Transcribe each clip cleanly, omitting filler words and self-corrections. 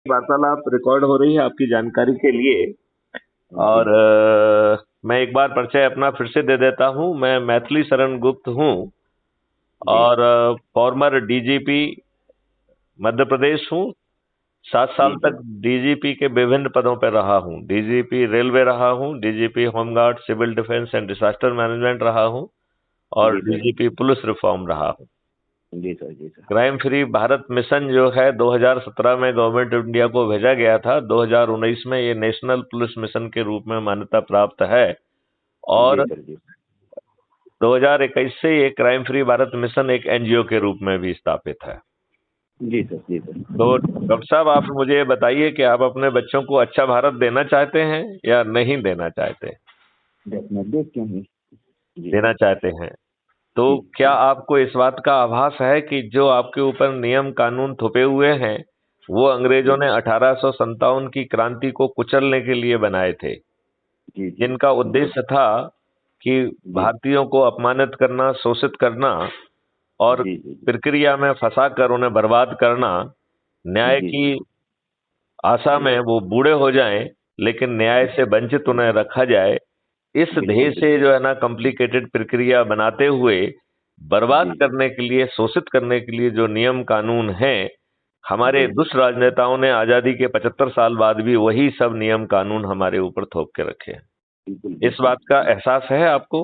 वार्तालाप रिकॉर्ड हो रही है आपकी जानकारी के लिए। और मैं एक बार परिचय अपना फिर से दे देता हूं। मैं मैथिली शरण गुप्त हूं और फॉर्मर डीजीपी मध्य प्रदेश हूं। 7 साल तक डीजीपी के विभिन्न पदों पर रहा हूं। डीजीपी रेलवे रहा हूं, DGP home guard, civil defence and disaster management रहा हूं और डीजीपी पुलिस रिफॉर्म रहा हूं। जी सर, जी sir. Crime free Bharat mission जो है 2017 में गवर्नमेंट ऑफ इंडिया को भेजा गया था। 2019 में ये नेशनल पुलिस मिशन के रूप में मान्यता प्राप्त है और 2021 से ये क्राइम फ्री भारत मिशन एक एनजीओ के रूप में भी स्थापित है। जी सर, जी सर। तो डॉक्टर साहब, आप मुझे ये बताइए कि आप अपने बच्चों को अच्छा भारत देना चाहते हैं या नहीं देना चाहते? देना चाहते हैं। तो क्या आपको इस बात का आभास है कि जो आपके ऊपर नियम कानून थोपे हुए हैं वो अंग्रेजों ने 1857 की क्रांति को कुचलने के लिए बनाए थे, जिनका उद्देश्य था कि भारतीयों को अपमानित करना, शोषित करना और प्रक्रिया में फंसाकर उन्हें बर्बाद करना। न्याय की आशा में वो बूढ़े हो जाएं लेकिन न्याय से वंचित उन्हें रखा जाए, इस ध्येय से जो है ना कॉम्प्लिकेटेड प्रक्रिया बनाते हुए बर्बाद करने के लिए, शोषित करने के लिए जो नियम कानून हैं, हमारे दुष्ट राजनेताओं ने आजादी के 75 साल बाद भी वही सब नियम कानून हमारे ऊपर थोप के रखे हैं। इस बात का एहसास है आपको?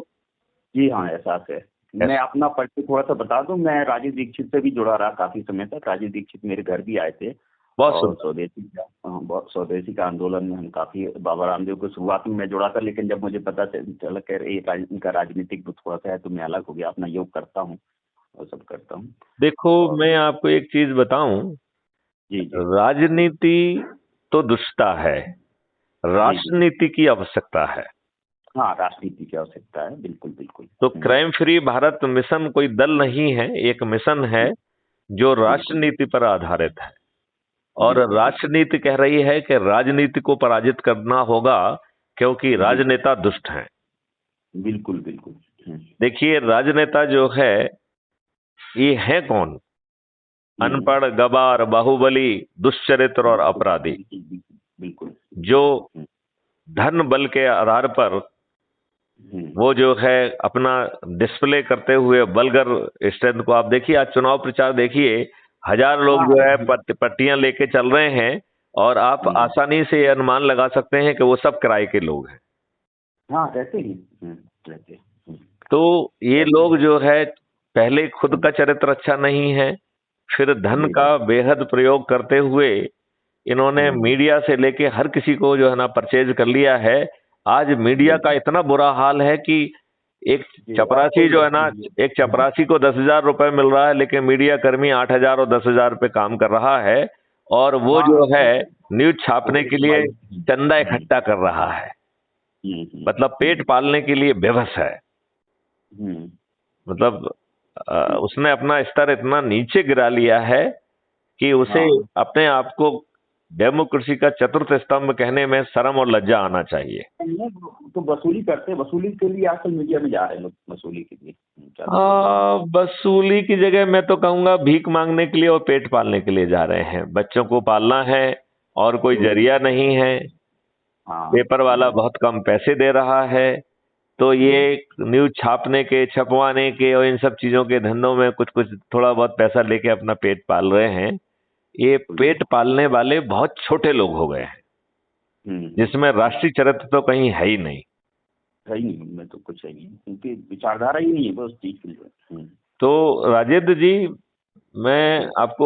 जी हाँ, एहसास है। मैं अपना परिचय थोड़ा सा बता दूं। मैं राजीव दीक्षित से भी जुड़ा रहा काफी समय तक। राजीव दीक्षित मेरे घर भी आए थे और स्वदेशी का आंदोलन में हम काफी, बाबा रामदेव को शुरुआत में मैं जुड़ा था, लेकिन जब मुझे पता चला कि इनका राजनीतिक थोड़ा सा है तो मैं अलग हो गया, अपना योग करता हूँ और सब करता हूँ। देखो, मैं आपको एक चीज बताऊं, राजनीति तो दुष्टता है, राष्ट्रनीति की आवश्यकता है। हाँ, राजनीति की आवश्यकता है, बिल्कुल बिल्कुल। तो क्राइम फ्री भारत मिशन कोई दल नहीं है, एक मिशन है जो राष्ट्रनीति पर आधारित है और राष्ट्रनीति कह रही है कि राजनीति को पराजित करना होगा क्योंकि राजनेता दुष्ट हैं। बिल्कुल बिल्कुल। देखिए, राजनेता जो है ये है कौन? अनपढ़, गवार, बाहुबली, दुष्चरित्र और अपराधी, बिल्कुल, जो धन बल के आधार पर वो जो है अपना डिस्प्ले करते हुए बलगर स्ट्रेंथ को, आप देखिए आज चुनाव प्रचार देखिए, 1000 लोग जो है पट्टियां लेके चल रहे हैं और आप आसानी से अनुमान लगा सकते हैं कि वो सब किराए के लोग हैं। हाँ, रहते ही रहते। तो ये लोग जो है पहले खुद का चरित्र अच्छा नहीं है, फिर धन का बेहद प्रयोग करते हुए इन्होंने मीडिया से लेके हर किसी को जो है ना परचेज कर लिया है। आज मीडिया का इतना बुरा हाल है कि एक चपरासी जो है ना, एक चपरासी को 10,000 रुपए मिल रहा है, लेकिन मीडिया कर्मी 8,000 और 10,000 रुपए काम कर रहा है और वो जो है न्यूज छापने के लिए चंदा इकट्ठा कर रहा है। मतलब पेट पालने के लिए बेबस है। मतलब उसने अपना स्तर इतना नीचे गिरा लिया है कि उसे अपने आप को डेमोक्रेसी का चतुर्थ स्तंभ कहने में शर्म और लज्जा आना चाहिए। तो वसूली करते हैं, वसूली के लिए आजकल मीडिया में जा रहे हैं लोग, वसूली के लिए। वसूली की जगह मैं तो कहूंगा भीख मांगने के लिए और पेट पालने के लिए जा रहे हैं। बच्चों को पालना है और कोई जरिया नहीं है। पेपर वाला बहुत कम पैसे दे रहा है, तो ये न्यूज छापने के, छपवाने के और इन सब चीजों के धंधों में कुछ कुछ थोड़ा बहुत पैसा लेके अपना पेट पाल रहे हैं। ये पेट पालने वाले बहुत छोटे लोग हो गए हैं, जिसमें राष्ट्रीय चरित्र तो कहीं है ही नहीं। उनमें तो कुछ है नहीं, उनकी विचारधारा ही नहीं है बस चीज के लिए। तो राजेंद्र जी, मैं आपको